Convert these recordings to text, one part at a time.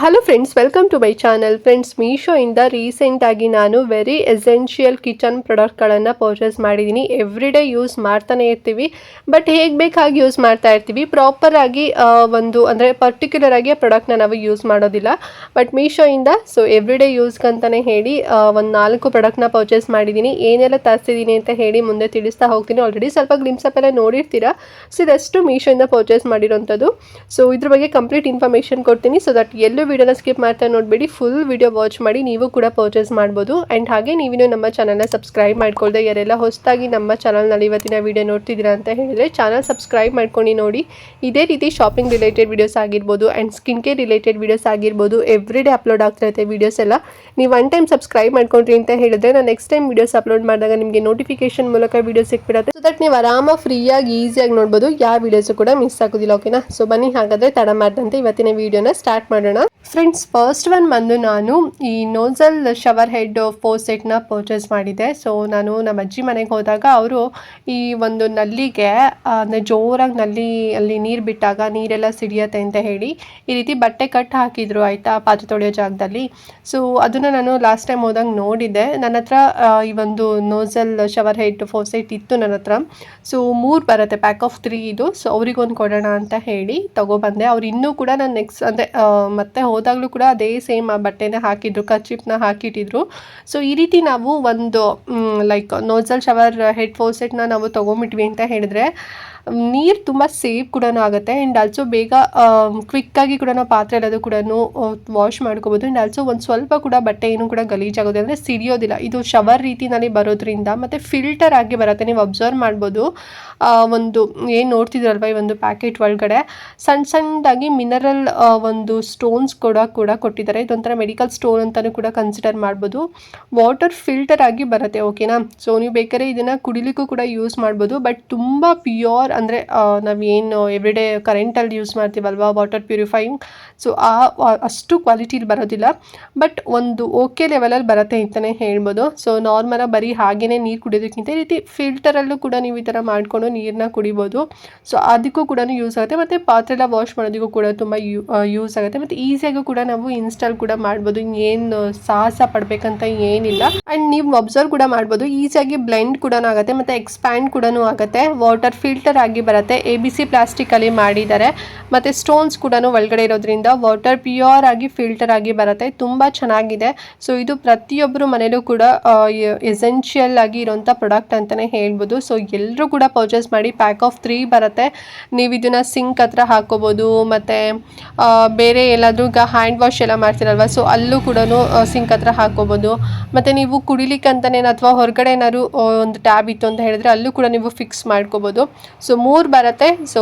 Hello friends, welcome to my channel. Friends, ಮೀಶೋಯಿಂದ ರೀಸೆಂಟಾಗಿ ನಾನು ವೆರಿ ಎಸೆನ್ಷಿಯಲ್ ಕಿಚನ್ ಪ್ರಾಡಕ್ಟ್ಗಳನ್ನು ಪರ್ಚೇಸ್ ಮಾಡಿದ್ದೀನಿ. ಎವ್ರಿ ಡೇ ಯೂಸ್ ಮಾಡ್ತಾನೆ ಇರ್ತೀವಿ, ಬಟ್ ಹೇಗೆ ಬೇಕಾಗಿ ಯೂಸ್ ಮಾಡ್ತಾ ಇರ್ತೀವಿ. ಪ್ರಾಪರಾಗಿ ಅಂದರೆ ಪರ್ಟಿಕ್ಯುಲರ್ ಆಗಿ ಆ ಪ್ರಾಡಕ್ಟ್ನ ನಾವು ಯೂಸ್ ಮಾಡೋದಿಲ್ಲ. ಬಟ್ ಮೀಶೋಯಿಂದ ಎವ್ರಿ ಡೇ ಯೂಸ್ಗಂತಲೇ ಹೇಳಿ ಒಂದು 4 ಪ್ರಾಡಕ್ಟ್ನ ಪರ್ಚೇಸ್ ಮಾಡಿದ್ದೀನಿ. ಏನೆಲ್ಲ ತರಿಸಿದ್ದೀನಿ ಅಂತ ಹೇಳಿ ಮುಂದೆ ತಿಳಿಸ್ತಾ ಹೋಗ್ತೀನಿ. ಆಲ್ರೆಡಿ ಸ್ವಲ್ಪ ಗ್ಲಿಮ್ಸಪ್ ಎಲ್ಲ ನೋಡಿರ್ತೀರಾ. ಇದಷ್ಟು ಮೀಶೋಯಿಂದ ಪರ್ಚೇಸ್ ಮಾಡಿರೋಂಥದ್ದು. ಇದ್ರ ಬಗ್ಗೆ ಕಂಪ್ಲೀಟ್ ಇನ್ಫಾರ್ಮೇಷನ್ ಕೊಡ್ತೀನಿ. ದಟ್ ಎಲ್ಲೂ ವಿಡಿಯೋನ ಸ್ಕಿಪ್ ಮಾಡ್ತಾ ನೋಡಬೇಡಿ, ಫುಲ್ ವಿಡಿಯೋ ವಾಚ್ ಮಾಡಿ ನೀವು ಕೂಡ ಪರ್ಚೇಸ್ ಮಾಡ್ಬೋದು. ಆ್ಯಂಡ್ ಹಾಗೆ ನೀವಿನ್ನೂ ನಮ್ಮ ಚಾನಲ್ನ ಸಬ್ಸ್ಕ್ರೈಬ್ ಮಾಡ್ಕೊಳ್ದೆ ಯಾರೆಲ್ಲ ಹೊಸದಾಗಿ ನಮ್ಮ ಚಾನಲ್ನಲ್ಲಿ ಇವತ್ತಿನ ವಿಡಿಯೋ ನೋಡ್ತಿದ್ದೀರಾ ಅಂತ ಹೇಳಿದರೆ ಚಾನಲ್ ಸಬ್ಸ್ಕ್ರೈಬ್ ಮಾಡ್ಕೊಂಡು ನೋಡಿ. ಇದೇ ರೀತಿ ಶಾಪಿಂಗ್ ರಿಲೇಟೆಡ್ ವೀಡಿಯೋಸ್ ಆಗಿರ್ಬೋದು and skin care related videos ಆಗಿರ್ಬೋದು ಎವ್ರಿ ಡೇ ಅಪ್ಲೋಡ್ ಆಗ್ತಿರುತ್ತೆ ವೀಡಿಯೋಸ್ ಎಲ್ಲ. ನೀವು ಒನ್ ಟೈಮ್ ಸಬ್ಸ್ಕ್ರೈಬ್ ಮಾಡ್ಕೊಂಡ್ರಿ ಅಂತ ಹೇಳಿದ್ರೆ ನಾನು ನೆಕ್ಸ್ಟ್ ಟೈಮ್ ವೀಡಿಯೋಸ್ ಅಪ್ಲೋಡ್ ಮಾಡಿದಾಗ ನಿಮಗೆ ನೋಟಿಫಿಕೇಶನ್ ಮೂಲಕ ವೀಡಿಯೋ ಸಿಕ್ಬಿಡುತ್ತೆ. ದಟ್ ನೀವು ಆರಾಮಾಗಿ ಫ್ರೀಯಾಗಿ ಈಸಿಯಾಗಿ ನೋಡ್ಬೋದು, ಯಾವ ವೀಡಿಯೋಸು ಕೂಡ ಮಿಸ್ ಆಗೋದಿಲ್ಲ. ಓಕೆನಾ? ಬನ್ನಿ ಹಾಗಾದರೆ ತಡ ಮಾಡಿದಂತೆ ಇವತ್ತಿನ ವೀಡಿಯೋನ ಸ್ಟಾರ್ಟ್ ಮಾಡೋಣ. ಫ್ರೆಂಡ್ಸ್, ಫಸ್ಟ್ ಒನ್ ಬಂದು ನಾನು ಈ ನೋಝಲ್ ಶವರ್ ಹೆಡ್ ಫೋಸೆಟ್ನ ಪರ್ಚೇಸ್ ಮಾಡಿದ್ದೆ. ನಾನು ನಮ್ಮ ಅಜ್ಜಿ ಮನೆಗೆ ಹೋದಾಗ ಅವರು ಈ ಒಂದು ನಲ್ಲಿಗೆ ಅಂದರೆ ಜೋರಾಗಿ ಅಲ್ಲಿ ನೀರು ಬಿಟ್ಟಾಗ ನೀರೆಲ್ಲ ಸಿಡಿಯತ್ತೆ ಅಂತ ಹೇಳಿ ಈ ರೀತಿ ಬಟ್ಟೆ ಕಟ್ ಹಾಕಿದ್ರು, ಆಯಿತಾ, ಪಾತ್ರೆ ತೊಳೆಯೋ ಜಾಗದಲ್ಲಿ. ಅದನ್ನು ನಾನು ಲಾಸ್ಟ್ ಟೈಮ್ ಹೋದಾಗ ನೋಡಿದ್ದೆ. ನನ್ನ ಹತ್ರ ಈ ಒಂದು ನೋಝಲ್ ಶವರ್ ಹೆಡ್ ಫೋಸೆಟ್ ಇತ್ತು ನನ್ನ ಹತ್ರ. 3 ಬರುತ್ತೆ, ಪ್ಯಾಕ್ ಆಫ್ 3 ಇದು. ಅವ್ರಿಗೊಂದು ಕೊಡೋಣ ಅಂತ ಹೇಳಿ ತೊಗೊಬಂದೆ. ಅವ್ರು ಇನ್ನೂ ಕೂಡ ನಾನು ನೆಕ್ಸ್ಟ್ ಅಂದರೆ ಮತ್ತೆ ಹೋದಾಗಲೂ ಕೂಡ ಅದೇ ಸೇಮ್ ಆ ಬಟ್ಟೆನ ಹಾಕಿದ್ರು, ಕರ್ಚಿಪ್ನ ಹಾಕಿಟ್ಟಿದ್ರು. ಈ ರೀತಿ ನಾವು ಒಂದು ಲೈಕ್ ನೋಝಲ್ ಶವರ್ ಹೆಡ್ ಫೋಸೆಟ್ನ ನಾವು ತೊಗೊಂಬಿಟ್ವಿ ಅಂತ ಹೇಳಿದ್ರೆ ನೀರು ತುಂಬ ಸೇಫ್ ಕೂಡ ಆಗುತ್ತೆ. ಆ್ಯಂಡ್ ಆಲ್ಸೋ ಬೇಗ ಕ್ವಿಕ್ಕಾಗಿ ಕೂಡ ನಾವು ಪಾತ್ರೆ ಎಲ್ಲದು ಕೂಡ ವಾಶ್ ಮಾಡ್ಕೋಬೋದು. ಆ್ಯಂಡ್ ಆಲ್ಸೋ ಒಂದು ಸ್ವಲ್ಪ ಕೂಡ ಬಟ್ಟೆ ಏನು ಕೂಡ ಗಲೀಜಾಗೋದು ಅಂದರೆ ಸಿಡಿಯೋದಿಲ್ಲ. ಇದು ಶವರ್ ರೀತಿನಲ್ಲಿ ಬರೋದ್ರಿಂದ ಮತ್ತು ಫಿಲ್ಟರ್ ಆಗಿ ಬರುತ್ತೆ. ನೀವು ಅಬ್ಸರ್ವ್ ಮಾಡ್ಬೋದು, ಒಂದು ಏನು ನೋಡ್ತಿದ್ರಲ್ವ ಈ ಒಂದು ಪ್ಯಾಕೆಟ್ ಒಳಗಡೆ ಸಣ್ಣದಾಗಿ ಮಿನರಲ್ ಒಂದು ಸ್ಟೋನ್ಸ್ ಕೂಡ ಕೊಟ್ಟಿದ್ದಾರೆ. ಇದೊಂಥರ ಮೆಡಿಕಲ್ ಸ್ಟೋನ್ ಅಂತಲೂ ಕೂಡ ಕನ್ಸಿಡರ್ ಮಾಡ್ಬೋದು. ವಾಟರ್ ಫಿಲ್ಟರ್ ಆಗಿ ಬರುತ್ತೆ. ಓಕೆನಾ? ನೀವು ಬೇಕಾದ್ರೆ ಇದನ್ನು ಕುಡಿಲಿಕ್ಕೂ ಕೂಡ ಯೂಸ್ ಮಾಡ್ಬೋದು. ಬಟ್ ತುಂಬ ಪ್ಯೂರ್ ಅಂದರೆ ನಾವೇನು ಎವ್ರಿಡೇ ಕರೆಂಟಲ್ಲಿ ಯೂಸ್ ಮಾಡ್ತೀವಲ್ವ ವಾಟರ್ ಪ್ಯೂರಿಫೈಯಿಂಗ್, ಅಷ್ಟು ಕ್ವಾಲಿಟಿಲಿ ಬರೋದಿಲ್ಲ. ಬಟ್ ಒಂದು ಓಕೆ ಲೆವೆಲಲ್ಲಿ ಬರುತ್ತೆ ಅಂತಲೇ ಹೇಳ್ಬೋದು. ನಾರ್ಮಲಾಗಿ ಬರೀ ಹಾಗೇ ನೀರು ಕುಡಿಯೋದಕ್ಕಿಂತ ಈ ರೀತಿ ಫಿಲ್ಟರಲ್ಲೂ ಕೂಡ ನೀವು ಈ ಥರ ಮಾಡಿಕೊಂಡು ನೀರನ್ನ ಕುಡಿಬೋದು. ಅದಕ್ಕೂ ಕೂಡ ಯೂಸ್ ಆಗುತ್ತೆ. ಮತ್ತು ಪಾತ್ರೆ ಎಲ್ಲ ವಾಶ್ ಮಾಡೋದಕ್ಕೂ ಕೂಡ ತುಂಬ ಯೂಸ್ ಆಗುತ್ತೆ. ಮತ್ತು ಈಸಿಯಾಗೂ ಕೂಡ ನಾವು ಇನ್ಸ್ಟಾಲ್ ಕೂಡ ಮಾಡ್ಬೋದು. ಏನು ಸಾಹಸ ಪಡಬೇಕಂತ ಏನಿಲ್ಲ. ಆ್ಯಂಡ್ ನೀವು ಅಬ್ಸರ್ವ್ ಕೂಡ ಮಾಡ್ಬೋದು, ಈಸಿಯಾಗಿ ಬ್ಲೆಂಡ್ ಕೂಡ ಆಗುತ್ತೆ ಮತ್ತು ಎಕ್ಸ್ಪ್ಯಾಂಡ್ ಕೂಡ ಆಗುತ್ತೆ. ವಾಟರ್ ಫಿಲ್ಟರ್ ಆಗಿ ಬರುತ್ತೆ. ABC ಪ್ಲಾಸ್ಟಿಕಲ್ಲಿ ಮಾಡಿದ್ದಾರೆ. ಮತ್ತು ಸ್ಟೋನ್ಸ್ ಕೂಡ ಒಳಗಡೆ ಇರೋದ್ರಿಂದ ವಾಟರ್ ಪ್ಯೂರ್ ಆಗಿ ಫಿಲ್ಟರ್ ಆಗಿ ಬರುತ್ತೆ. ತುಂಬ ಚೆನ್ನಾಗಿದೆ. ಇದು ಪ್ರತಿಯೊಬ್ಬರು ಮನೇಲೂ ಕೂಡ ಎಸೆನ್ಷಿಯಲ್ ಆಗಿ ಇರೋಂಥ ಪ್ರಾಡಕ್ಟ್ ಅಂತಲೇ ಹೇಳ್ಬೋದು. ಎಲ್ಲರೂ ಕೂಡ ಪರ್ಚೇಸ್ ಮಾಡಿ. ಪ್ಯಾಕ್ ಆಫ್ 3 ಬರುತ್ತೆ. ನೀವು ಇದನ್ನು ಸಿಂಕ್ ಹತ್ರ ಹಾಕೋಬೋದು. ಮತ್ತು ಬೇರೆ ಎಲ್ಲಾದರೂ ಈಗ ಹ್ಯಾಂಡ್ ವಾಶ್ ಎಲ್ಲ ಮಾಡ್ತೀರಲ್ವ, ಅಲ್ಲೂ ಕೂಡ ಸಿಂಕ್ ಹತ್ರ ಹಾಕೋಬೋದು. ಮತ್ತು ನೀವು ಕುಡಿಲಿಕ್ಕೆ ಅಂತಲೇ ಅಥವಾ ಹೊರಗಡೆ ಏನಾದ್ರು ಒಂದು ಟ್ಯಾಬ್ ಇತ್ತು ಅಂತ ಹೇಳಿದ್ರೆ ಅಲ್ಲೂ ಕೂಡ ನೀವು ಫಿಕ್ಸ್ ಮಾಡ್ಕೋಬೋದು. 3 ಬರುತ್ತೆ.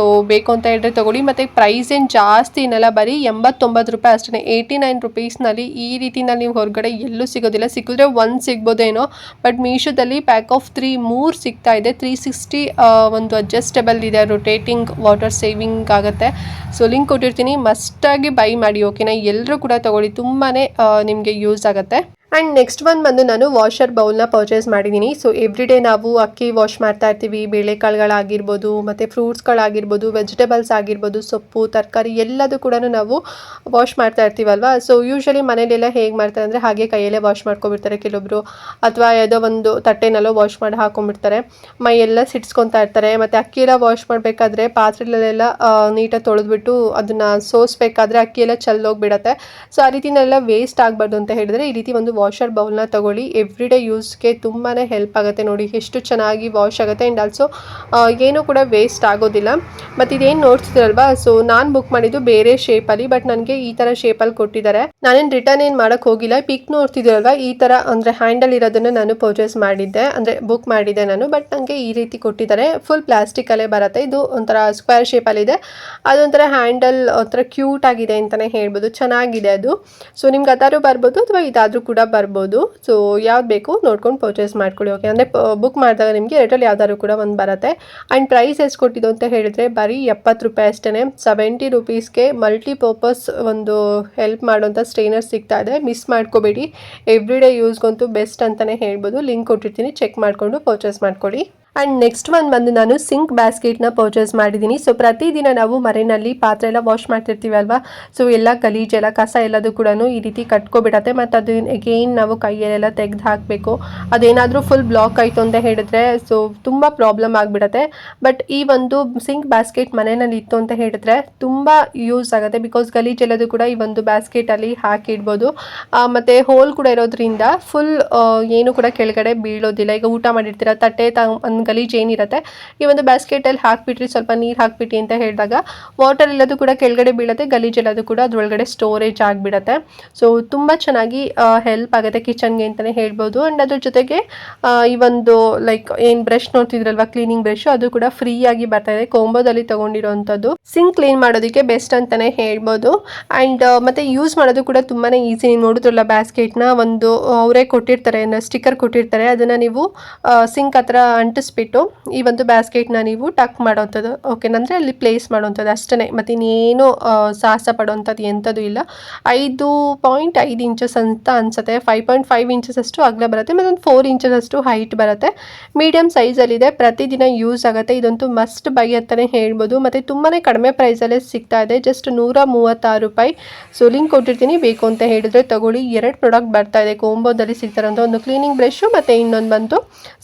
ಬೇಕು ಅಂತ ಹೇಳಿದ್ರೆ ತೊಗೊಳ್ಳಿ. ಮತ್ತು ಪ್ರೈಸ್ ಏನು ಜಾಸ್ತಿ ಏನಲ್ಲ, ಬರೀ 89 ರೂಪಾಯಿ ಅಷ್ಟೇ. 89 ರುಪೀಸ್ನಲ್ಲಿ ಈ ರೀತಿನಲ್ಲಿ ನೀವು ಹೊರಗಡೆ ಎಲ್ಲೂ ಸಿಗೋದಿಲ್ಲ. ಸಿಕ್ಕಿದ್ರೆ 1 ಸಿಗ್ಬೋದೇನೋ. ಬಟ್ ಮೀಶೋದಲ್ಲಿ ಪ್ಯಾಕ್ ಆಫ್ 3 ಸಿಗ್ತಾ ಇದೆ. 360 ಒಂದು ಅಡ್ಜಸ್ಟಬಲ್ ಇದೆ, ರೊಟೇಟಿಂಗ್ ವಾಟರ್ ಸೇವಿಂಗ್ ಆಗುತ್ತೆ. ಲಿಂಕ್ ಕೊಟ್ಟಿರ್ತೀನಿ, ಮಸ್ಟಾಗಿ ಬೈ ಮಾಡಿ. ಓಕೆನಾ? ಎಲ್ಲರೂ ಕೂಡ ತೊಗೊಳ್ಳಿ, ತುಂಬಾ ನಿಮಗೆ ಯೂಸ್ ಆಗುತ್ತೆ. ಆ್ಯಂಡ್ ನೆಕ್ಸ್ಟ್ ಬಂದು ನಾನು ವಾಷರ್ ಬೌಲ್ನ ಪರ್ಚೇಸ್ ಮಾಡಿದ್ದೀನಿ. ಎವ್ರಿ ಡೇ ನಾವು ಅಕ್ಕಿ ವಾಶ್ ಮಾಡ್ತಾ ಇರ್ತೀವಿ, ಬೇಳೆಕಾಳುಗಳಾಗಿರ್ಬೋದು, ಮತ್ತು ಫ್ರೂಟ್ಸ್ಗಳಾಗಿರ್ಬೋದು, ವೆಜಿಟೇಬಲ್ಸ್ ಆಗಿರ್ಬೋದು, ಸೊಪ್ಪು ತರಕಾರಿ ಎಲ್ಲದೂ ಕೂಡ ನಾವು ವಾಶ್ ಮಾಡ್ತಾ ಇರ್ತೀವಲ್ವ. ಯೂಶ್ವಲಿ ಮನೇಲೆಲ್ಲ ಹೇಗೆ ಮಾಡ್ತಾರೆ ಅಂದರೆ ಹಾಗೆ ಕೈಯಲ್ಲೇ ವಾಶ್ ಮಾಡ್ಕೊಬಿಡ್ತಾರೆ ಕೆಲವೊಬ್ಬರು, ಅಥವಾ ಯಾವುದೋ ಒಂದು ತಟ್ಟೆನಲ್ಲೋ ವಾಶ್ ಮಾಡಿ ಹಾಕೊಂಡ್ಬಿಡ್ತಾರೆ. ಮೈಯೆಲ್ಲ ಸಿಡ್ಸ್ಕೊತಾ ಇರ್ತಾರೆ. ಮತ್ತು ಅಕ್ಕಿ ಎಲ್ಲ ವಾಶ್ ಮಾಡಬೇಕಾದ್ರೆ ಪಾತ್ರೆಲೆಲ್ಲ ನೀಟಾಗಿ ತೊಳೆದ್ಬಿಟ್ಟು ಅದನ್ನು ಸೋಸಬೇಕಾದ್ರೆ ಅಕ್ಕಿ ಎಲ್ಲ ಚೆಲ್ಲೋಗ್ಬಿಡತ್ತೆ. ಆ ರೀತಿನೆಲ್ಲ ವೇಸ್ಟ್ ಆಗಬಾರ್ದು ಅಂತ ಹೇಳಿದ್ರೆ ಈ ರೀತಿ ಒಂದು ವಾಷರ್ ಬೌಲ್ನ ತಗೊಳ್ಳಿ. ಎವ್ರಿ ಡೇ ಯೂಸ್ಗೆ ತುಂಬಾ ಹೆಲ್ಪ್ ಆಗುತ್ತೆ. ನೋಡಿ ಎಷ್ಟು ಚೆನ್ನಾಗಿ ವಾಶ್ ಆಗುತ್ತೆ. ಆ್ಯಂಡ್ ಆಲ್ಸೋ ಏನೂ ಕೂಡ ವೇಸ್ಟ್ ಆಗೋದಿಲ್ಲ. ಮತ್ತು ಇದೇನು ನೋಡ್ತಿದ್ರಲ್ವಾ, ನಾನು ಬುಕ್ ಮಾಡಿದ್ದು ಬೇರೆ ಶೇಪಲ್ಲಿ, ಬಟ್ ನನಗೆ ಈ ಥರ ಶೇಪಲ್ಲಿ ಕೊಟ್ಟಿದ್ದಾರೆ. ನಾನೇನು ರಿಟರ್ನ್ ಏನು ಮಾಡೋಕ್ಕೆ ಹೋಗಿಲ್ಲ. ಪಿಕ್ ನೋಡ್ತಿದ್ರಲ್ವ, ಈ ಥರ ಅಂದರೆ ಹ್ಯಾಂಡಲ್ ಇರೋದನ್ನು ನಾನು ಪರ್ಚೇಸ್ ಮಾಡಿದ್ದೆ, ಅಂದರೆ ಬುಕ್ ಮಾಡಿದ್ದೆ ನಾನು. ಬಟ್ ನನಗೆ ಈ ರೀತಿ ಕೊಟ್ಟಿದ್ದಾರೆ. ಫುಲ್ ಪ್ಲಾಸ್ಟಿಕಲ್ಲೇ ಬರುತ್ತೆ. ಇದು ಒಂಥರ ಸ್ಕ್ವೇರ್ ಶೇಪಲ್ಲಿದೆ. ಅದೊಂಥರ ಹ್ಯಾಂಡಲ್ ಒಂಥರ ಕ್ಯೂಟ್ ಆಗಿದೆ ಅಂತಲೇ ಹೇಳ್ಬೋದು. ಚೆನ್ನಾಗಿದೆ ಅದು. ನಿಮ್ಗೆ ಅದಾದ್ರೂ ಬರ್ಬೋದು ಅಥವಾ ಇದಾದರೂ ಕೂಡ ಬರ್ಬೋದು. ಯಾವ್ದು ಬೇಕು ನೋಡ್ಕೊಂಡು ಪರ್ಚೇಸ್ ಮಾಡ್ಕೊಳ್ಳಿ. ಓಕೆ? ಅಂದರೆ ಬುಕ್ ಮಾಡಿದಾಗ ನಿಮಗೆ ಎರಡರಲ್ಲಿ ಯಾವ್ದಾದ್ರು ಕೂಡ ಒಂದು ಬರುತ್ತೆ. ಆ್ಯಂಡ್ ಪ್ರೈಸ್ ಎಷ್ಟು ಕೊಟ್ಟಿದ್ದು ಅಂತ ಹೇಳಿದ್ರೆ ಬರೀ 70 ರೂಪಾಯಿ ಅಷ್ಟೇ. 70 ರುಪೀಸ್ಗೆ ಮಲ್ಟಿಪರ್ಪಸ್ ಒಂದು ಹೆಲ್ಪ್ ಮಾಡೋಂಥ ಸ್ಟ್ರೈನರ್ ಸಿಗ್ತಾ ಇದೆ. ಮಿಸ್ ಮಾಡ್ಕೋಬೇಡಿ. ಎವ್ರಿ ಡೇ ಯೂಸ್ಗಂತೂ ಬೆಸ್ಟ್ ಅಂತಲೇ ಹೇಳ್ಬೋದು. ಲಿಂಕ್ ಕೊಟ್ಟಿರ್ತೀನಿ, ಚೆಕ್ ಮಾಡಿಕೊಂಡು ಪರ್ಚೇಸ್ ಮಾಡ್ಕೊಳ್ಳಿ. ಆ್ಯಂಡ್ ನೆಕ್ಸ್ಟ್ ಒಂದು ಬಂದು ನಾನು ಸಿಂಕ್ ಬ್ಯಾಸ್ಕೆಟ್ನ ಪರ್ಚೇಸ್ ಮಾಡಿದ್ದೀನಿ. ಸೊ ಪ್ರತಿದಿನ ನಾವು ಮನೆಯಲ್ಲಿ ಪಾತ್ರೆ ಎಲ್ಲ ವಾಶ್ ಮಾಡ್ತಿರ್ತೀವಿ ಅಲ್ವಾ, ಸೊ ಎಲ್ಲ ಗಲೀಜೆಲ್ಲ ಕಸ ಎಲ್ಲದು ಕೂಡ ಈ ರೀತಿ ಕಟ್ಕೊಬಿಡತ್ತೆ. ಮತ್ತು ಅದು ಅಗೇನ್ ನಾವು ಕೈಯಲ್ಲೆಲ್ಲ ತೆಗೆದು ಹಾಕಬೇಕು. ಅದೇನಾದರೂ ಫುಲ್ ಬ್ಲಾಕ್ ಆಯಿತು ಅಂತ ಹೇಳಿದ್ರೆ ಸೊ ತುಂಬ ಪ್ರಾಬ್ಲಮ್ ಆಗಿಬಿಡತ್ತೆ. ಬಟ್ ಈ ಒಂದು ಸಿಂಕ್ ಬ್ಯಾಸ್ಕೆಟ್ ಮನೆಯಲ್ಲಿ ಇತ್ತು ಅಂತ ಹೇಳಿದ್ರೆ ತುಂಬ ಯೂಸ್ ಆಗುತ್ತೆ. ಬಿಕಾಸ್ ಗಲೀಜೆಲ್ಲದು ಕೂಡ ಈ ಒಂದು ಬ್ಯಾಸ್ಕೆಟಲ್ಲಿ ಹಾಕಿಡ್ಬೋದು. ಮತ್ತು ಹೋಲ್ ಕೂಡ ಇರೋದ್ರಿಂದ ಫುಲ್ ಏನು ಕೂಡ ಕೆಳಗಡೆ ಬೀಳೋದಿಲ್ಲ. ಈಗ ಊಟ ಮಾಡಿರ್ತೀರ ತಟ್ಟೆ ಒಂದು ಗಲೀಜು ಏನಿರುತ್ತೆ ಈ ಒಂದು ಬ್ಯಾಸ್ಕೆಟಲ್ಲಿ ಹಾಕಿಬಿಟ್ರಿ, ಸ್ವಲ್ಪ ನೀರು ಹಾಕಿಬಿಟ್ಟು ಅಂತ ಹೇಳಿದಾಗ ವಾಟರ್ ಎಲ್ಲದು ಕೂಡ ಕೆಳಗಡೆ ಬೀಳುತ್ತೆ, ಗಲೀಜೆಲ್ಲದು ಕೂಡ ಅದರೊಳಗಡೆ ಸ್ಟೋರೇಜ್ ಆಗಿಬಿಡುತ್ತೆ. ಸೊ ತುಂಬ ಚೆನ್ನಾಗಿ ಹೆಲ್ಪ್ ಆಗುತ್ತೆ ಕಿಚನ್ಗೆ ಅಂತಲೇ ಹೇಳ್ಬೋದು. ಆ್ಯಂಡ್ ಅದ್ರ ಜೊತೆಗೆ ಈ ಒಂದು ಲೈಕ್ ಏನು ಬ್ರಷ್ ನೋಡ್ತಿದ್ರಲ್ವ ಕ್ಲೀನಿಂಗ್ ಬ್ರಷ್, ಅದು ಕೂಡ ಫ್ರೀಯಾಗಿ ಬರ್ತಾ ಇದೆ. ಕೊಂಬೋದಲ್ಲಿ ತೊಗೊಂಡಿರೋವಂಥದ್ದು ಸಿಂಕ್ ಕ್ಲೀನ್ ಮಾಡೋದಕ್ಕೆ ಬೆಸ್ಟ್ ಅಂತಲೇ ಹೇಳ್ಬೋದು. ಆ್ಯಂಡ್ ಮತ್ತು ಯೂಸ್ ಮಾಡೋದು ಕೂಡ ತುಂಬಾ ಈಸಿ. ನೀವು ನೋಡಿದ್ರಲ್ಲ ಬ್ಯಾಸ್ಕೆಟ್ನ ಒಂದು ಅವರೇ ಕೊಟ್ಟಿರ್ತಾರೆ, ಸ್ಟಿಕ್ಕರ್ ಕೊಟ್ಟಿರ್ತಾರೆ, ಅದನ್ನು ನೀವು ಸಿಂಕ್ ಹತ್ರ ಅಂಟಿಸ್ಬಿಟ್ಟು ಈ ಒಂದು ಬ್ಯಾಸ್ಕೆಟ್ನ ನೀವು ಟಕ್ ಮಾಡೋವಂಥದ್ದು, ಓಕೆನಂದರೆ ಅಲ್ಲಿ ಪ್ಲೇಸ್ ಮಾಡೋವಂಥದ್ದು ಅಷ್ಟೇ. ಮತ್ತು ಇನ್ನೇನು ಸಾಹಸ ಪಡೋವಂಥದ್ದು ಎಂಥದ್ದು ಇಲ್ಲ. 5.5 ಇಂಚಸ್ ಅಂತ ಅನಿಸುತ್ತೆ, 5.5 ಇಂಚಸ್ ಅಷ್ಟು ಅಗಲ ಬರುತ್ತೆ, ಮತ್ತು ಒಂದು 4 ಇಂಚಸ್ ಅಷ್ಟು ಹೈಟ್ ಬರುತ್ತೆ. ಮೀಡಿಯಮ್ ಸೈಜಲ್ಲಿದೆ, ಪ್ರತಿದಿನ ಯೂಸ್ ಆಗುತ್ತೆ. ಇದಂತೂ ಮಸ್ಟ್ ಬೈ ಅಂತಲೇ ಹೇಳ್ಬೋದು. ಮತ್ತು ತುಂಬಾ ಕಡಿಮೆ ಪ್ರೈಸಲ್ಲೇ ಸಿಗ್ತಾ ಇದೆ, ಜಸ್ಟ್ 136 ರೂಪಾಯಿ. ಸೊ ಲಿಂಕ್ ಕೊಟ್ಟಿರ್ತೀನಿ, ಬೇಕು ಅಂತ ಹೇಳಿದ್ರೆ ತಗೊಳ್ಳಿ. 2 ಪ್ರಾಡಕ್ಟ್ ಬರ್ತಾ ಇದೆ ಕೋಂಬೋದಲ್ಲಿ ಸಿಗ್ತಾರಂತ, ಒಂದು ಕ್ಲೀನಿಂಗ್ ಬ್ರಷು ಮತ್ತು ಇನ್ನೊಂದು ಬಂದು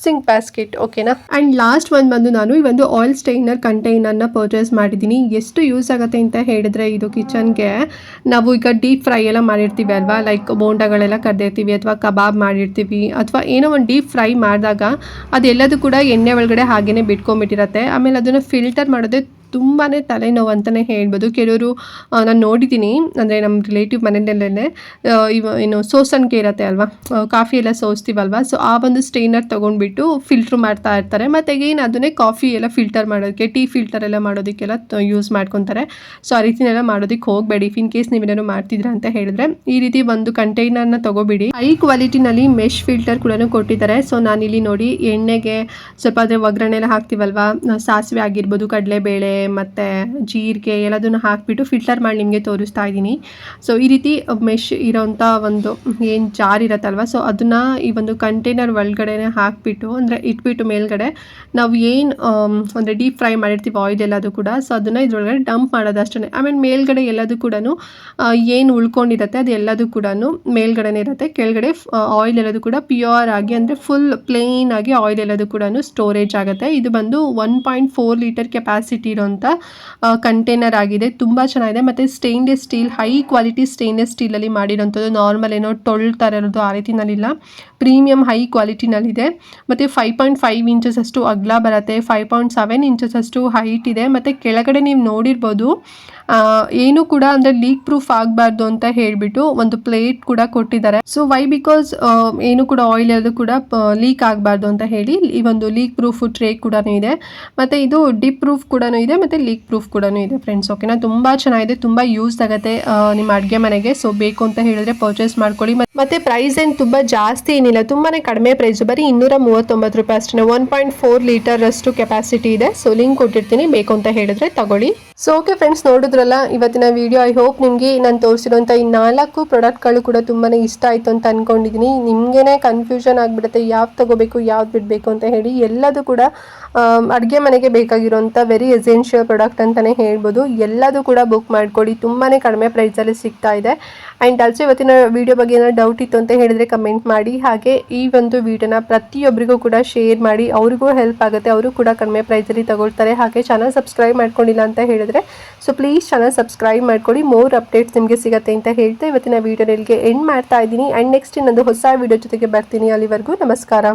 ಸಿಂಕ್ ಬ್ಯಾಸ್ಕೆಟ್, ಓಕೆನಾ. ಆ್ಯಂಡ್ ಲಾಸ್ಟ್ ಒಂದು ಬಂದು ನಾನು ಈ ಒಂದು ಆಯಿಲ್ ಸ್ಟೈನರ್ ಕಂಟೈನರ್ನ ಪರ್ಚೇಸ್ ಮಾಡಿದ್ದೀನಿ. ಎಷ್ಟು ಯೂಸ್ ಆಗುತ್ತೆ ಅಂತ ಹೇಳಿದ್ರೆ ಇದು ಕಿಚನ್ಗೆ ನಾವು ಈಗ ಡೀಪ್ ಫ್ರೈ ಎಲ್ಲ ಮಾಡಿರ್ತೀವಿ ಅಲ್ವಾ, ಲೈಕ್ ಬೋಂಡಗಳೆಲ್ಲ ಕರೆದಿರ್ತೀವಿ ಅಥವಾ ಕಬಾಬ್ ಮಾಡಿರ್ತೀವಿ ಅಥವಾ ಏನೋ ಒಂದು ಡೀಪ್ ಫ್ರೈ ಮಾಡಿದಾಗ ಅದೆಲ್ಲದು ಕೂಡ ಎಣ್ಣೆ ಒಳಗಡೆ ಹಾಗೇ ಬಿಟ್ಕೊಂಡ್ಬಿಟ್ಟಿರತ್ತೆ. ಆಮೇಲೆ ಅದನ್ನು ಫಿಲ್ಟರ್ ಮಾಡೋದೇ ತುಂಬಾ ತಲೆನೋವು ಅಂತಲೇ ಹೇಳ್ಬೋದು. ಕೆಲವರು ನಾನು ನೋಡಿದ್ದೀನಿ, ಅಂದರೆ ನಮ್ಮ ರಿಲೇಟಿವ್ ಮನೆಯಲ್ಲೇ ಏನು ಸೋಸಣಿಕೆ ಇರುತ್ತೆ ಅಲ್ವಾ, ಕಾಫಿ ಎಲ್ಲ ಸೋಸ್ತೀವಲ್ವ, ಸೊ ಆ ಒಂದು ಸ್ಟೈನರ್ ತೊಗೊಂಡ್ಬಿಟ್ಟು ಫಿಲ್ಟ್ರ್ ಮಾಡ್ತಾ ಇರ್ತಾರೆ. ಮತ್ತು ಏನು ಅದನ್ನೇ ಕಾಫಿ ಎಲ್ಲ ಫಿಲ್ಟರ್ ಮಾಡೋದಕ್ಕೆ, ಟೀ ಫಿಲ್ಟರ್ ಎಲ್ಲ ಮಾಡೋದಕ್ಕೆಲ್ಲ ಯೂಸ್ ಮಾಡ್ಕೊತಾರೆ. ಸೊ ಆ ರೀತಿನೆಲ್ಲ ಮಾಡೋದಕ್ಕೆ ಹೋಗಬೇಡಿ. ಇನ್ ಕೇಸ್ ನೀವೇನಾದ್ರು ಮಾಡ್ತಿದ್ದೀರಾ ಅಂತ ಹೇಳಿದ್ರೆ ಈ ರೀತಿ ಒಂದು ಕಂಟೈನರ್ನ ತೊಗೋಬಿಡಿ. ಹೈ ಕ್ವಾಲಿಟಿನಲ್ಲಿ ಮೆಶ್ ಫಿಲ್ಟರ್ ಕೂಡ ಕೊಟ್ಟಿದ್ದಾರೆ. ಸೊ ನಾನಿಲ್ಲಿ ನೋಡಿ ಎಣ್ಣೆಗೆ ಸ್ವಲ್ಪ ಅದ್ರ ಒಗ್ಗರಣೆ ಎಲ್ಲ ಹಾಕ್ತೀವಲ್ವಾ, ಸಾಸಿವೆ ಆಗಿರ್ಬೋದು, ಕಡಲೆಬೇಳೆ ಮತ್ತು ಜೀರಿಗೆ ಎಲ್ಲದನ್ನು ಹಾಕಿಬಿಟ್ಟು ಫಿಲ್ಟರ್ ಮಾಡಿ ನಿಮಗೆ ತೋರಿಸ್ತಾ ಇದ್ದೀನಿ. ಸೊ ಈ ರೀತಿ ಮೆಶ್ ಇರೋಂಥ ಒಂದು ಏನು ಜಾರ್ ಇರುತ್ತಲ್ವ, ಸೊ ಅದನ್ನು ಈ ಒಂದು ಕಂಟೈನರ್ ಒಳಗಡೆ ಹಾಕಿಬಿಟ್ಟು ಅಂದರೆ ಇಟ್ಬಿಟ್ಟು ಮೇಲ್ಗಡೆ ನಾವು ಏನು ಅಂದರೆ ಡೀಪ್ ಫ್ರೈ ಮಾಡಿರ್ತೀವಿ ಆಯಿಲ್ ಎಲ್ಲದು ಕೂಡ, ಸೊ ಅದನ್ನು ಇದ್ರೊಳಗಡೆ ಡಂಪ್ ಮಾಡೋದು ಅಷ್ಟೇ. ಆಮೇಲೆ ಮೇಲ್ಗಡೆ ಎಲ್ಲದು ಕೂಡ ಏನು ಉಳ್ಕೊಂಡಿರುತ್ತೆ ಅದು ಎಲ್ಲದು ಕೂಡ ಮೇಲ್ಗಡೆನೇ ಇರುತ್ತೆ, ಕೆಳಗಡೆ ಆಯಿಲ್ ಎಲ್ಲದು ಕೂಡ ಪ್ಯೂರ್ ಆಗಿ ಅಂದರೆ ಫುಲ್ ಪ್ಲೇನ್ ಆಗಿ ಆಯಿಲ್ ಎಲ್ಲದು ಕೂಡ ಸ್ಟೋರೇಜ್ ಆಗುತ್ತೆ. ಇದು ಬಂದು 1.4 ಲೀಟರ್ ಕೆಪಾಸಿಟಿ ಇರೋ ಕಂಟೈನರ್ ಆಗಿದೆ. ತುಂಬ ಚೆನ್ನಾಗಿದೆ. ಮತ್ತು stainless steel, high quality stainless ಸ್ಟೀಲಲ್ಲಿ ಮಾಡಿರೋಂಥದ್ದು, ನಾರ್ಮಲ್ ಏನೋ ಟೊಳ್ತಾ ಇರೋದು ಆ ರೀತಿನಲ್ಲಿಲ್ಲ, ಪ್ರೀಮಿಯಂ ಹೈ ಕ್ವಾಲಿಟಿನಲ್ಲಿದೆ. ಮತ್ತು 5.5 ಇಂಚಸ್ ಅಷ್ಟು ಅಗಲ ಬರುತ್ತೆ, 5.7 ಇಂಚಸ್ ಅಷ್ಟು ಹೈಟ್ ಇದೆ. ಮತ್ತು ಕೆಳಗಡೆ ನೀವು ನೋಡಿರ್ಬೋದು ಏನು ಕೂಡ ಅಂದರೆ ಲೀಕ್ ಪ್ರೂಫ್ ಆಗಬಾರ್ದು ಅಂತ ಹೇಳಿಬಿಟ್ಟು ಒಂದು ಪ್ಲೇಟ್ ಕೂಡ ಕೊಟ್ಟಿದ್ದಾರೆ. ಸೊ ವೈ ಬಿಕಾಸ್ ಏನು ಕೂಡ ಆಯಿಲ್ ಅದು ಕೂಡ ಲೀಕ್ ಆಗಬಾರ್ದು ಅಂತ ಹೇಳಿ ಈ ಒಂದು ಲೀಕ್ ಪ್ರೂಫ್ ಟ್ರೇ ಕೂಡ ಇದೆ. ಮತ್ತು ಇದು ಡಿಪ್ ಪ್ರೂಫ್ ಕೂಡ ಇದೆ ಮತ್ತು ಲೀಕ್ ಪ್ರೂಫ್ ಕೂಡ ಇದೆ ಫ್ರೆಂಡ್ಸ್, ಓಕೆನಾ. ತುಂಬ ಚೆನ್ನಾಗಿದೆ, ತುಂಬ ಯೂಸ್ ಆಗುತ್ತೆ ನಿಮ್ಮ ಅಡುಗೆ ಮನೆಗೆ. ಸೊ ಬೇಕು ಅಂತ ಹೇಳಿದ್ರೆ ಪರ್ಚೇಸ್ ಮಾಡ್ಕೊಳ್ಳಿ. ಮತ್ತು ಪ್ರೈಸ್ ಏನು ತುಂಬ ಜಾಸ್ತಿ ಏನಿಲ್ಲ, ತುಂಬಾ ಕಡಿಮೆ ಪ್ರೈಸು, ಬರೀ 239 ರೂಪಾಯಿ ಅಷ್ಟೇ. 1.4 ಲೀಟರ್ ಅಷ್ಟು ಕೆಪಾಸಿಟಿ ಇದೆ. ಸೊ ಲಿಂಕ್ ಕೊಟ್ಟಿರ್ತೀನಿ, ಬೇಕು ಅಂತ ಹೇಳಿದ್ರೆ ತಗೊಳ್ಳಿ. ಸೊ ಓಕೆ ಫ್ರೆಂಡ್ಸ್, ನೋಡಿದ್ರಲ್ಲ ಇವತ್ತಿನ ವಿಡಿಯೋ. ಐ ಹೋಪ್ ನಿಮಗೆ ನಾನು ತೋರಿಸಿರೋಂಥ ಈ 4 ಪ್ರಾಡಕ್ಟ್ಗಳು ಕೂಡ ತುಂಬಾ ಇಷ್ಟ ಆಯಿತು ಅಂತ ಅಂದ್ಕೊಂಡಿದ್ದೀನಿ. ನಿಮಗೇ ಕನ್ಫ್ಯೂಷನ್ ಆಗಿಬಿಡುತ್ತೆ ಯಾವ್ದು ತೊಗೋಬೇಕು ಯಾವ್ದು ಬಿಡಬೇಕು ಅಂತ ಹೇಳಿ. ಎಲ್ಲದು ಕೂಡ ಅಡುಗೆ ಮನೆಗೆ ಬೇಕಾಗಿರೋಂಥ ವೆರಿ ಎಸೆನ್ಷಿಯಲ್ ಪ್ರಾಡಕ್ಟ್ ಅಂತಲೇ ಹೇಳ್ಬೋದು. ಎಲ್ಲದು ಕೂಡ ಬುಕ್ ಮಾಡ್ಕೊಳ್ಳಿ, ತುಂಬಾ ಕಡಿಮೆ ಪ್ರೈಸಲ್ಲಿ ಸಿಗ್ತಾ ಇದೆ. ಆ್ಯಂಡ್ ಆಲ್ಸೋ ಇವತ್ತಿನ ವಿಡಿಯೋ ಬಗ್ಗೆ ಏನಾದ್ರು ಡೌಟ್ ಇತ್ತು ಅಂತ ಹೇಳಿದರೆ ಕಮೆಂಟ್ ಮಾಡಿ. ಹಾಗೆ ಈ ಒಂದು ವಿಡಿಯೋನ ಪ್ರತಿಯೊಬ್ಬರಿಗೂ ಕೂಡ ಶೇರ್ ಮಾಡಿ, ಅವ್ರಿಗೂ ಹೆಲ್ಪ್ ಆಗುತ್ತೆ, ಅವರು ಕೂಡ ಕಡಿಮೆ ಪ್ರೈಸಲ್ಲಿ ತಗೊಳ್ತಾರೆ. ಹಾಗೆ ಚಾನಲ್ ಸಬ್ಸ್ಕ್ರೈಬ್ ಮಾಡ್ಕೊಂಡಿಲ್ಲ ಅಂತ ಹೇಳಿದರೆ ಸೊ ಪ್ಲೀಸ್ ಚಾನಲ್ ಸಬ್ಸ್ಕ್ರೈಬ್ ಮಾಡ್ಕೊಳ್ಳಿ, ಮೋರ್ ಅಪ್ಡೇಟ್ಸ್ ನಿಮಗೆ ಸಿಗುತ್ತೆ ಅಂತ ಹೇಳ್ತಾ ಇವತ್ತಿನ ವಿಡಿಯೋ ಇಲ್ಲಿಗೆ ಎಂಡ್ ಮಾಡ್ತಾ ಇದ್ದೀನಿ. ಆ್ಯಂಡ್ ನೆಕ್ಸ್ಟ್ ಇನ್ನೊಂದು ಹೊಸ ವಿಡಿಯೋ ಜೊತೆಗೆ ಬರ್ತೀನಿ. ಅಲ್ಲಿವರೆಗೂ ನಮಸ್ಕಾರ.